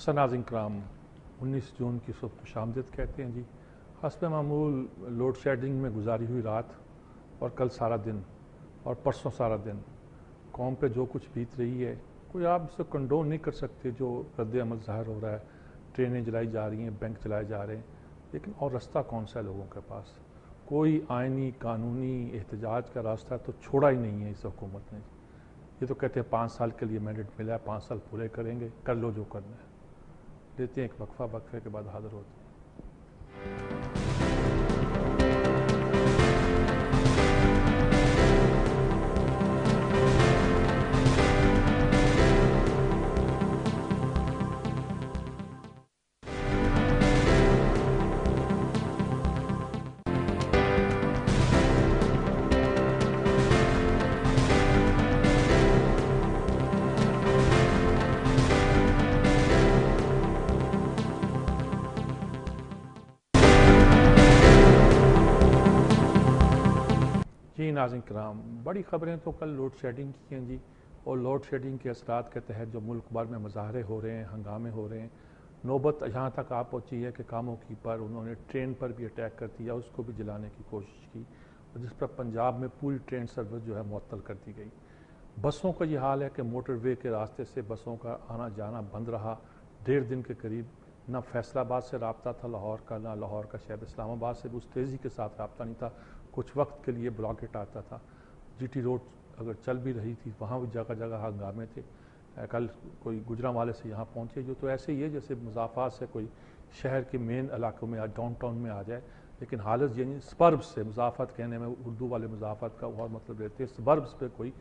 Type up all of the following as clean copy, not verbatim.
हसन नाज़रीन कराम 19 जून की सुबह खुशामदीद कहते हैं जी। हस्ब मामूल लोड शेडिंग में गुजारी हुई रात और कल सारा दिन और परसों सारा दिन कौम पे जो कुछ बीत रही है, कोई आप इसे कंडोन नहीं कर सकते। जो रद्द अमल ज़ाहिर हो रहा है, ट्रेनें जलाई जा रही हैं, बैंक चलाए जा रहे हैं, लेकिन और रास्ता कौन सा है लोगों के पास? कोई आइनी कानूनी एहतजाज का रास्ता तो छोड़ा ही नहीं है इस हुकूमत ने। ये तो कहते हैं 5 साल के लिए मैंडेट मिला है, 5 साल पूरे करेंगे, कर लो जो करना है। लेते हैं एक वक्फे के बाद हाजिर होते हैं। जी नाज़रीन कराम, बड़ी ख़बरें तो कल लोड शेडिंग की हैं जी। और लोड शेडिंग के असरात के तहत जो मुल्क भर में मुजाहरे हो रहे हैं, हंगामे हो रहे हैं, नौबत यहाँ तक आ पहुँची है कि कामों की पर उन्होंने ट्रेन पर भी अटैक कर दिया, उसको भी जलाने की कोशिश की, और जिस पर पंजाब में पूरी ट्रेन सर्विस जो है मुअत्तल कर दी गई। बसों का ये हाल है कि मोटर वे के रास्ते से बसों का आना जाना बंद रहा 1.5 दिन के करीब। ना फैसलाबाद से रब्ता था लाहौर का, ना लाहौर का शायद इस्लामाबाद से भी उस तेज़ी के साथ रब्ता नहीं था। कुछ वक्त के लिए ब्लॉकेट आता था। जीटी रोड अगर चल भी रही थी, वहाँ भी जगह जगह हंगामे थे। कल कोई गुजरांवाले से यहाँ पहुँचे, जो तो ऐसे ही है जैसे मुज़ाफ़ात से कोई शहर के मेन इलाकों में डाउन टाउन में आ जाए, लेकिन हालत ये नहीं। स्पर्ब्स से मुज़ाफ़त कहने में उर्दू वाले मुज़ाफ़त का और मतलब लेते हैं, स्पर्ब्स पे कोई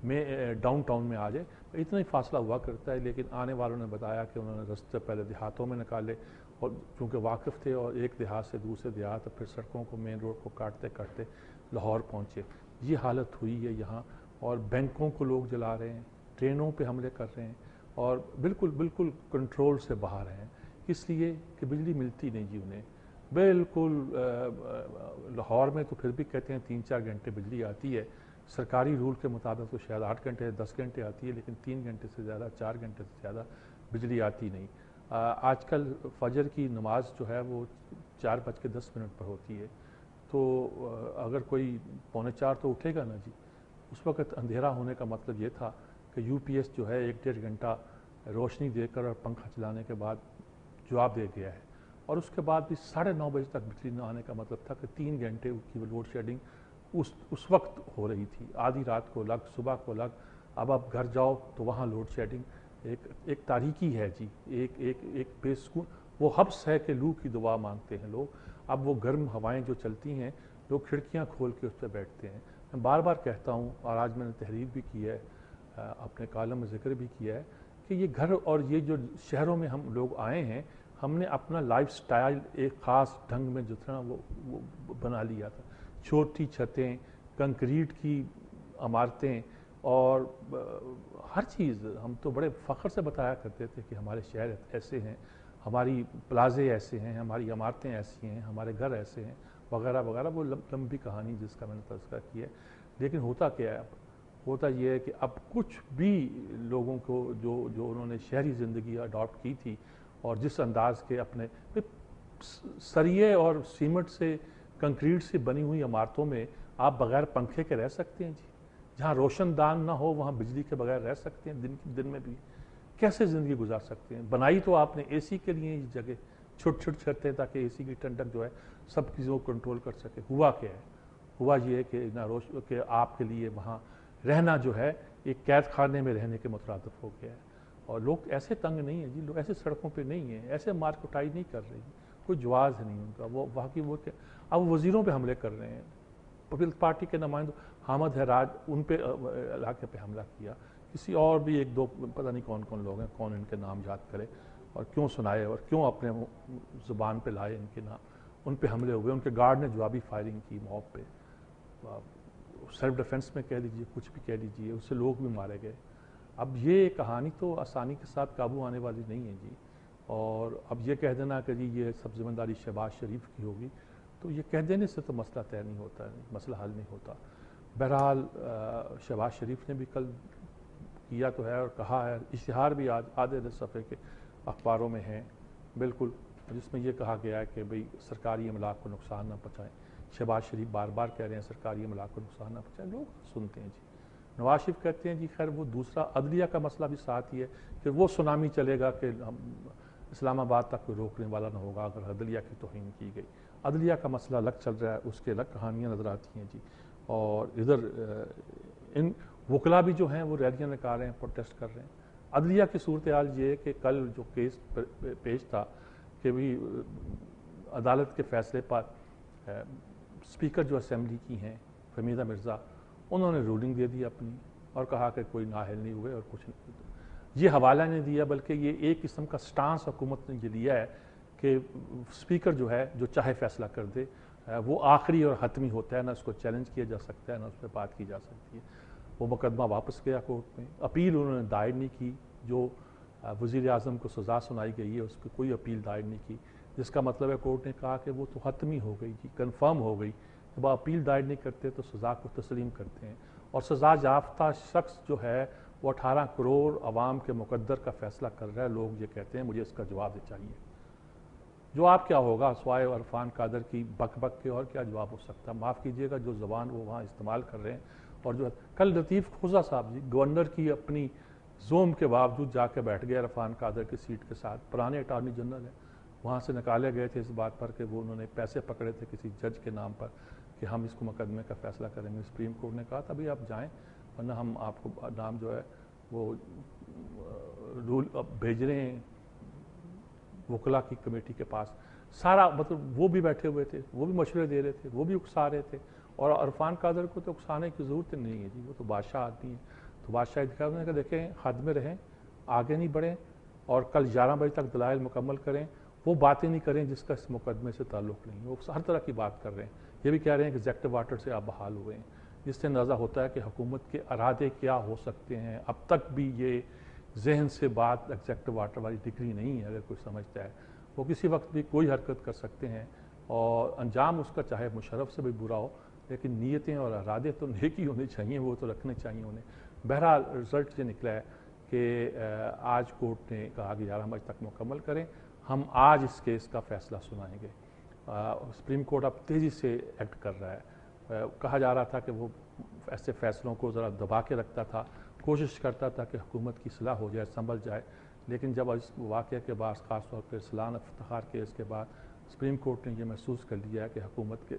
में डाउन टाउन में आ जाए, इतना ही फासला हुआ करता है। लेकिन आने वालों ने बताया कि उन्होंने रास्ते पहले देहातों में निकाले, और चूँकि वाकिफ़ थे, और एक देहात से दूसरे देहात, फिर सड़कों को मेन रोड को काटते काटते लाहौर पहुँचे। ये हालत हुई है यहाँ। और बैंकों को लोग जला रहे हैं, ट्रेनों पे हमले कर रहे हैं, और बिल्कुल बिल्कुल कंट्रोल से बाहर हैं, इसलिए कि बिजली मिलती नहीं जी उन्हें। बिल्कुल लाहौर में तो फिर भी कहते हैं 3-4 घंटे बिजली आती है। सरकारी रूल के मुताबिक तो शायद 8 घंटे 10 घंटे आती है, लेकिन 3 घंटे से ज़्यादा, 4 घंटे से ज़्यादा बिजली आती नहीं। आजकल फजर की नमाज जो है वो 4:10 पर होती है, तो अगर कोई 3:45 तो उठेगा ना जी। उस वक़्त अंधेरा होने का मतलब ये था कि यूपीएस जो है 1-1.5 घंटा रोशनी देकर और पंखा चलाने के बाद जवाब दे गया है। और उसके बाद भी 9:30 बजे तक बिजली न आने का मतलब था कि 3 घंटे की लोड शेडिंग उस वक्त हो रही थी। आधी रात को अलग, सुबह को अलग। अब आप घर जाओ तो वहाँ लोड शेडिंग एक तारीकी है जी, एक बेसुकून वो हब्स है कि लू की दुआ मांगते हैं लोग। अब वो गर्म हवाएं जो चलती हैं, लोग खिड़कियाँ खोल के उस पर बैठते हैं। मैं बार बार कहता हूँ, और आज मैंने तहरीर भी की है, अपने कॉलम में जिक्र भी किया है, कि ये घर और ये जो शहरों में हम लोग आए हैं, हमने अपना लाइफ स्टाइल एक ख़ास ढंग में जितना वो बना लिया था। छोटी छतें, कंक्रीट की इमारतें, और हर चीज़ हम तो बड़े फ़ख्र से बताया करते थे कि हमारे शहर ऐसे हैं, हमारी प्लाजे ऐसे हैं, हमारी इमारतें ऐसी हैं, हमारे घर ऐसे हैं, वगैरह वगैरह। वो लंबी कहानी जिसका मैंने तज़किरा किया है। लेकिन होता क्या है? होता ये है कि अब कुछ भी लोगों को जो उन्होंने शहरी ज़िंदगी अडॉप्ट की थी, और जिस अंदाज के अपने सरिये और सीमेंट से, कंक्रीट से बनी हुई इमारतों में आप बग़ैर पंखे के रह सकते हैं जी। जहाँ रोशनदान ना हो वहाँ बिजली के बगैर रह सकते हैं दिन में भी। कैसे ज़िंदगी गुजार सकते हैं? बनाई तो आपने एसी के लिए इस जगह, छोटे छोटे छतें, ताकि एसी की ठंडक जो है सब चीज़ों को कंट्रोल कर सके। हुआ क्या है? हुआ ये है कि कि आपके लिए वहाँ रहना जो है एक कैद खाने में रहने के मुतरादिफ हो गया है। और लोग ऐसे तंग नहीं हैं जी, लोग ऐसे सड़कों पे नहीं हैं, ऐसे मार कुटाई नहीं कर रहे, कोई जवाज़ है नहीं उनका। वो वहाँ की वो अब वज़ीरों पे हमले कर रहे हैं। पीपल्स पार्टी के नुमाइंदों, हामिद हराज, उन पे इलाके पे हमला किया। किसी और भी 1-2 पता नहीं कौन कौन लोग हैं, कौन इनके नाम याद करे, और क्यों सुनाए, और क्यों अपने ज़ुबान पे लाए इनके नाम। उन पे हमले हुए, उनके गार्ड ने जवाबी फायरिंग की मॉब पे। सेल्फ डिफेंस में कह लीजिए, कुछ भी कह लीजिए, उससे लोग भी मारे गए। अब ये कहानी तो आसानी के साथ काबू आने वाली नहीं है जी। और अब ये कह देना कि जी ये सब जिम्मेदारी शहबाज शरीफ की होगी, तो ये कह देने से तो मसला तय नहीं होता है, मसला हल नहीं होता। बहरहाल शहबाज शरीफ ने भी कल किया तो है और कहा है, इश्तिहार भी आज आधे सफ़े के اخباروں میں ہیں بالکل، جس میں یہ کہا گیا ہے کہ بھئی سرکاری املاک کو نقصان نہ پہنچائیں۔ شہباز شریف بار بار کہہ رہے ہیں سرکاری املاک کو نقصان نہ پہنچائیں، لوگ سنتے ہیں جی۔ نواز شریف کہتے ہیں جی خیر وہ دوسرا عدلیہ کا مسئلہ بھی ساتھ ہی ہے کہ وہ سونامی چلے گا کہ اسلام آباد تک کوئی روکنے والا نہ ہوگا اگر عدلیہ کی توہین کی گئی۔ عدلیہ کا مسئلہ الگ چل رہا ہے، اس کے الگ کہانیاں نظر آتی ہیں جی۔ اور ادھر ان وکلا بھی جو ہیں وہ ریلیاں نکال رہے ہیں، پروٹیسٹ کر رہے ہیں۔ عدلیہ کی صورتحال یہ ہے کہ کل جو کیس پیش تھا کہ بھی عدالت کے فیصلے پر اسپیکر جو اسمبلی کی ہیں فہمیدہ مرزا، انہوں نے رولنگ دے دی اپنی اور کہا کہ کوئی نااہل نہیں ہوئے اور کچھ نہیں۔ یہ حوالہ نہیں دیا بلکہ یہ ایک قسم کا سٹانس حکومت نے یہ لیا ہے کہ اسپیکر جو ہے جو چاہے فیصلہ کر دے، وہ آخری اور حتمی ہوتا ہے، نہ اس کو چیلنج کیا جا سکتا ہے نہ اس پہ بات کی جا سکتی ہے۔ وہ مقدمہ واپس گیا کورٹ میں، اپیل انہوں نے دائر نہیں کی، جو وزیر اعظم کو سزا سنائی گئی ہے اس پہ کوئی اپیل دائر نہیں کی، جس کا مطلب ہے کورٹ نے کہا کہ وہ تو حتمی ہو گئی جی، کنفرم ہو گئی۔ جب آپ اپیل دائر نہیں کرتے تو سزا کو تسلیم کرتے ہیں، اور سزا یافتہ شخص جو ہے وہ 18 کروڑ عوام کے مقدر کا فیصلہ کر رہا ہے۔ لوگ یہ کہتے ہیں مجھے اس کا جواب چاہیے۔ جواب کیا ہوگا سوائے عرفان قادر کی بک بک کے، اور کیا جواب ہو سکتا ہے؟ معاف کیجئے گا جو زبان وہ وہاں استعمال کر رہے ہیں، اور جو کل لطیف کھوزہ صاحب جی گورنر کی اپنی زوم کے باوجود جا کے بیٹھ گئے عرفان قادر کی سیٹ کے ساتھ، پرانے اٹارنی جنرل ہیں، وہاں سے نکالے گئے تھے اس بات پر کہ وہ انہوں نے پیسے پکڑے تھے کسی جج کے نام پر کہ ہم اس کو مقدمے کا فیصلہ کریں گے۔ سپریم کورٹ نے کہا تھا بھی آپ جائیں ورنہ ہم آپ کو نام جو ہے وہ رول بھیج رہے ہیں وکلا کی کمیٹی کے پاس۔ سارا مطلب وہ بھی بیٹھے ہوئے تھے، وہ بھی مشورے دے رہے تھے، وہ بھی اکسا رہے تھے، اور عرفان قادر کو تو اکسانے کی ضرورت نہیں ہے جی، وہ تو بادشاہ آدمی ہے۔ تو بادشاہ دکھا نے کہا دیکھیں حد میں رہیں، آگے نہیں بڑھیں، اور کل 11 بجے تک دلائل مکمل کریں، وہ باتیں نہیں کریں جس کا اس مقدمے سے تعلق نہیں ہے۔ وہ ہر طرح کی بات کر رہے ہیں، یہ بھی کہہ رہے ہیں کہ ایگزیکٹو آرڈر سے آپ بحال ہوئے ہیں، جس سے اندازہ ہوتا ہے کہ حکومت کے ارادے کیا ہو سکتے ہیں۔ اب تک بھی یہ ذہن سے بات ایگزیکٹو آرڈر والی ڈگری نہیں ہے، اگر کوئی سمجھتا ہے وہ کسی وقت بھی کوئی حرکت کر سکتے ہیں، اور انجام اس کا چاہے مشرف سے بھی برا ہو، لیکن نیتیں اور ارادے تو نیک ہی ہونے چاہیے، وہ تو رکھنے چاہیے انہیں۔ بہرحال رزلٹ یہ نکلا ہے کہ آج کورٹ نے کہا کہ 11 بجے تک مکمل کریں، ہم آج اس کیس کا فیصلہ سنائیں گے۔ سپریم کورٹ اب تیزی سے ایکٹ کر رہا ہے۔ کہا جا رہا تھا کہ وہ ایسے فیصلوں کو ذرا دبا کے رکھتا تھا، کوشش کرتا تھا کہ حکومت کی اصلاح ہو جائے، سنبھل جائے، لیکن جب اس واقعے کے بعد خاص طور پہ سلان افتخار کیس کے بعد سپریم کورٹ نے یہ محسوس کر لیا ہے کہ حکومت کے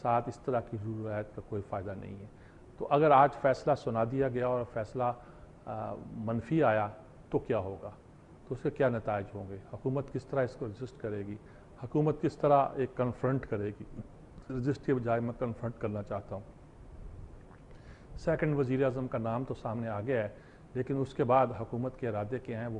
ساتھ اس طرح کی رول رعایت کا کوئی فائدہ نہیں ہے۔ تو اگر آج فیصلہ سنا دیا گیا اور فیصلہ منفی آیا تو کیا ہوگا؟ تو اس کے کیا نتائج ہوں گے؟ حکومت کس طرح اس کو رجسٹ کرے گی؟ حکومت کس طرح ایک کنفرنٹ کرے گی؟ رجسٹ کے بجائے میں کنفرنٹ کرنا چاہتا ہوں۔ سیکنڈ وزیر اعظم کا نام تو سامنے آ گیا ہے، لیکن اس کے بعد حکومت کے ارادے کیا ہیں وہ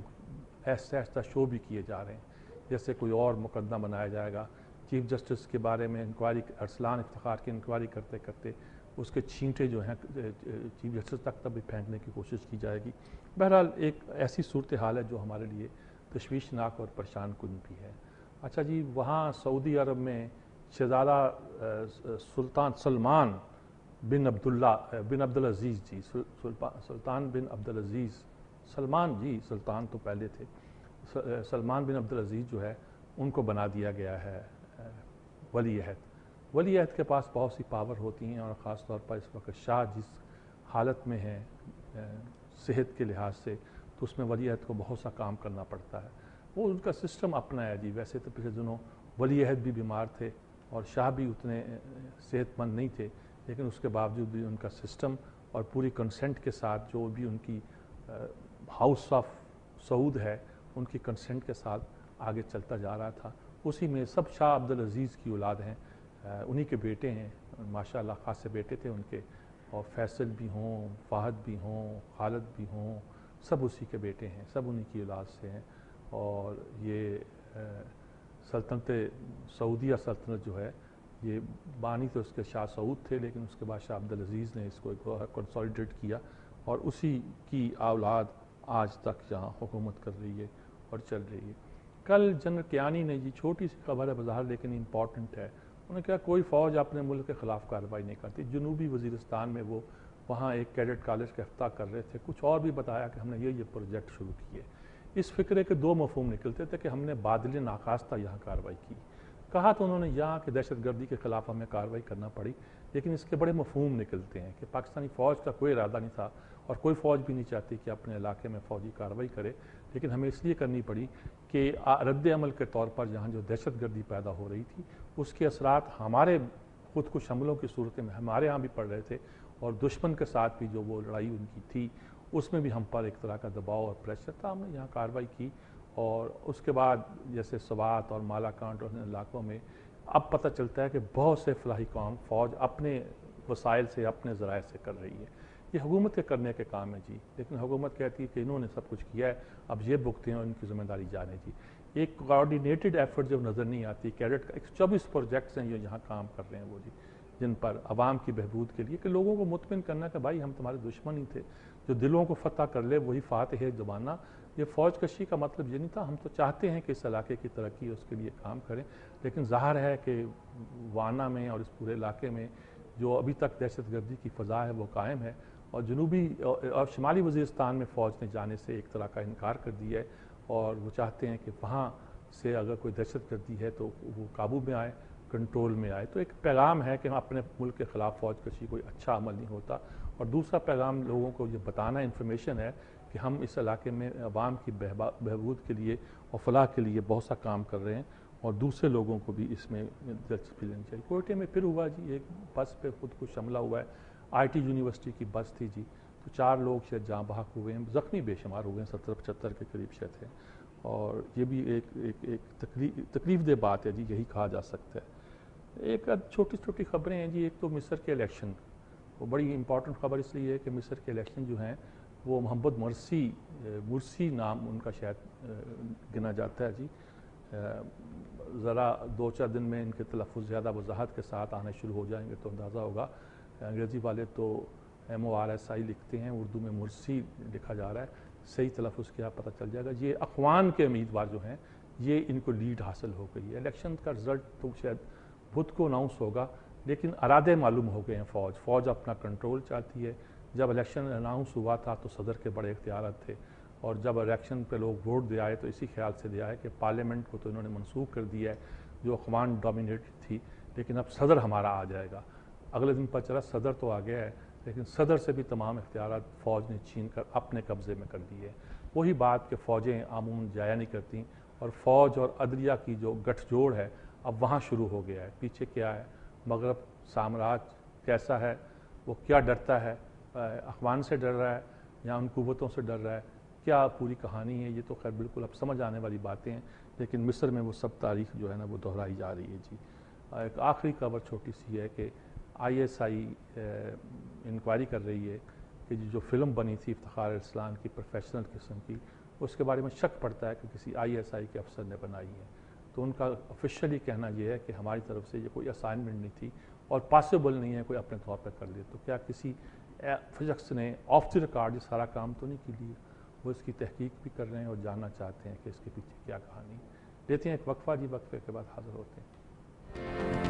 ایسے ایسا شو بھی کیے جا رہے ہیں، جیسے کوئی اور مقدمہ بنایا جائے گا، چیف جسٹس کے بارے میں انکوائری، ارسلان افتخار کی انکوائری کرتے کرتے اس کے چھینٹے جو ہیں چیف جسٹس تک بھی پھینکنے کی کوشش کی جائے گی۔ بہرحال ایک ایسی صورتحال ہے جو ہمارے لیے تشویشناک اور پریشان کن بھی ہے۔ اچھا جی، وہاں سعودی عرب میں شہزادہ سلطان سلمان بن عبدالعزیز جی، سلطان بن عبدالعزیز، سلمان جی سلطان تو پہلے تھے، سلمان بن عبدالعزیز جو ہے ان کو بنا دیا گیا ہے ولی عہد۔ ولی عہد کے پاس بہت سی پاور ہوتی ہیں، اور خاص طور پر اس وقت شاہ جس حالت میں ہیں صحت کے لحاظ سے، تو اس میں ولی عہد کو بہت سا کام کرنا پڑتا ہے۔ وہ ان کا سسٹم اپنا ہے جی۔ ویسے تو پچھلے دنوں ولی عہد بھی بیمار تھے اور شاہ بھی اتنے صحت مند نہیں تھے، لیکن اس کے باوجود بھی ان کا سسٹم اور پوری کنسنٹ کے ساتھ جو بھی ان کی ہاؤس آف سعود ہے ان کی کنسنٹ کے ساتھ آگے چلتا جا رہا تھا۔ اسی میں سب شاہ عبدالعزیز کی اولاد ہیں، انہی کے بیٹے ہیں، ماشاءاللہ خاصے بیٹے تھے ان کے، اور فیصل بھی ہوں، فہد بھی ہوں، خالد بھی ہوں، سب اسی کے بیٹے ہیں، سب انہی کی اولاد سے ہیں۔ اور یہ سلطنت سعودیہ سلطنت جو ہے یہ بانی تو اس کے شاہ سعود تھے، لیکن اس کے بعد شاہ عبدالعزیز نے اس کو کنسالیڈیٹ کیا، اور اسی کی اولاد آج تک یہاں حکومت کر رہی ہے اور چل رہی ہے۔ کل جنرل کیانی نے جی، چھوٹی سی خبر ہے بظاہر لیکن امپورٹنٹ ہے، انہوں نے کہا کوئی فوج اپنے ملک کے خلاف کارروائی نہیں کرتی۔ جنوبی وزیرستان میں وہ وہاں ایک کیڈٹ کالج کا افتتاح کر رہے تھے، کچھ اور بھی بتایا کہ ہم نے یہ پروجیکٹ شروع کیے۔ इस फिक्रे के दो मफहूम निकलते थे कि हमने बादल नाखास्ता यहाँ कार्रवाई की। कहा तो उन्होंने यहाँ कि दहशत गर्दी के ख़िलाफ़ हमें कार्रवाई करना पड़ी, लेकिन इसके बड़े मफहूम निकलते हैं कि पाकिस्तानी फ़ौज का कोई इरादा नहीं था और कोई फ़ौज भी नहीं चाहती कि अपने इलाके में फ़ौजी कार्रवाई करे, लेकिन हमें इसलिए करनी पड़ी कि रद्द अमल के तौर पर जहाँ जो दहशत गर्दी पैदा हो रही थी उसके असरात हमारे खुद कुछ हमलों की सूरत में हमारे यहाँ भी पड़ रहे थे, और दुश्मन के साथ भी जो वो लड़ाई उनकी थी उसमें भी हम पर एक तरह का दबाव और प्रेशर था। हमने यहाँ कार्रवाई की और उसके बाद जैसे स्वात और मालाकांड और इलाकों में अब पता चलता है कि बहुत से फलाही काम फ़ौज अपने वसाइल से अपने ज़राए से कर रही है। ये हुकूमत के करने के काम है जी, लेकिन हुकूमत कहती है कि इन्होंने सब कुछ किया है, अब ये भुगते हैं और इनकी ज़िम्मेदारी जाने जी। एक कोऑर्डिनेटेड एफर्ट जब नज़र नहीं आती, कैडेट का 124 प्रोजेक्ट्स हैं जो यहाँ काम कर रहे हैं वो जी, जिन पर आवाम की बहबूद के लिए कि लोगों को मुतमिन करना कि भाई हम तुम्हारे दुश्मन ही थे, जो दिलों को फतह कर ले वही फातह है ज़माना। ये फ़ौज कशी का मतलब ये नहीं था, हम तो चाहते हैं कि इस इलाके की तरक्की उसके लिए काम करें, लेकिन ज़ाहिर है कि वाना में और इस पूरे इलाके में जो अभी तक दहशत गर्दी की फ़ज़ा है वो कायम है, और जनूबी और शुमाली वज़ीरिस्तान में फ़ौज ने जाने से एक तरह का इनकार कर दिया है, और वो चाहते हैं कि वहाँ से अगर कोई दहशत गर्दी है तो वो काबू में आए, कंट्रोल में आए। तो एक पैगाम है कि हम अपने मुल्क के ख़िलाफ़ फ़ौज कशी कोई अच्छा अमल नहीं होता, और दूसरा पैगाम लोगों को ये बताना इन्फॉर्मेशन है कि हम इस इलाके में अवाम की बहबूद के लिए और फलाह के लिए बहुत सा काम कर रहे हैं, और दूसरे लोगों को भी इसमें दिलचस्पी लेनी चाहिए। कोयटे में फिर हुआ जी, एक बस पे खुद कुछ हमला हुआ है, IT यूनिवर्सिटी की बस थी जी, तो 4 लोग शायद जहाँ बहक हुए हैं, ज़ख्मी बेशुमार हुए हैं, 70-75 के करीब शायद हैं, और ये भी एक तकलीफ दह बात है जी, यही कहा जा सकता है। एक छोटी छोटी ख़बरें हैं जी, एक तो मिस्र के इलेक्शन, वो बड़ी इंपॉर्टेंट ख़बर इसलिए है कि मिस्र के इलेक्शन जो हैं वो मोहम्मद मुर्सी नाम उनका शायद गिना जाता है जी। ज़रा 2-4 दिन में इनके तलफ़ुज़ ज़्यादा वजाहत के साथ आने शुरू हो जाएंगे तो अंदाज़ा होगा। अंग्रेज़ी वाले तो MORSI लिखते हैं, उर्दू में मुर्सी लिखा जा रहा है, सही तलफ़ुज़ क्या पता चल जाएगा। ये अख़वान के उम्मीदवार जो हैं ये इनको लीड हासिल हो गई है। इलेक्शन का रिज़ल्ट तो शायद बुध को अनाउंस होगा, लेकिन अरादे मालूम हो गए हैं। फ़ौज अपना कंट्रोल चाहती है। जब इलेक्शन अनाउंस हुआ था तो सदर के बड़े इख्तियारात थे, और जब इलेक्शन पे लोग वोट दे आए तो इसी ख्याल से दे आए कि पार्लियामेंट को तो इन्होंने मनसूख कर दिया है जो अख़वान डोमिनेटेड थी, लेकिन अब सदर हमारा आ जाएगा। अगले दिन पता चला सदर तो आ गया है, लेकिन सदर से भी तमाम इख्तियारात फ़ौज ने छीन कर अपने कब्ज़े में कर लिए हैं। वही बात कि फ़ौजें आमून जाया नहीं करती, और फ़ौज और अदलिया की जो गठजोड़ है अब वहाँ शुरू हो गया है। पीछे क्या है, मगरब साम्राज्य कैसा है, वो क्या डरता है, अख़वान से डर रहा है या उन कुव्वतों से डर रहा है, क्या पूरी कहानी है, ये तो खैर बिल्कुल अब समझ आने वाली बातें हैं, लेकिन मिस्र में वो सब तारीख़ जो है ना वो दोहराई जा रही है जी। एक आखिरी खबर छोटी सी है कि ISI इंक्वायरी कर रही है कि जो फ़िल्म बनी थी इफ्तिखार अरसलान की प्रोफेशनल किस्म की, उसके बारे में शक पड़ता है कि किसी ISI के अफसर ने बनाई है। तो उनका ऑफिशियली कहना यह है कि हमारी तरफ से ये कोई असाइनमेंट नहीं थी और पॉसिबल नहीं है कोई अपने तौर पर कर ले। तो क्या किसी शख्स ने ऑफ द रिकॉर्ड ये सारा काम तो नहीं की लिया? वो इसकी तहकीक भी कर रहे हैं और जानना चाहते हैं कि इसके पीछे क्या कहानी। लेते हैं एक वक्फा जी, वक्फे के बाद हाज़िर होते हैं।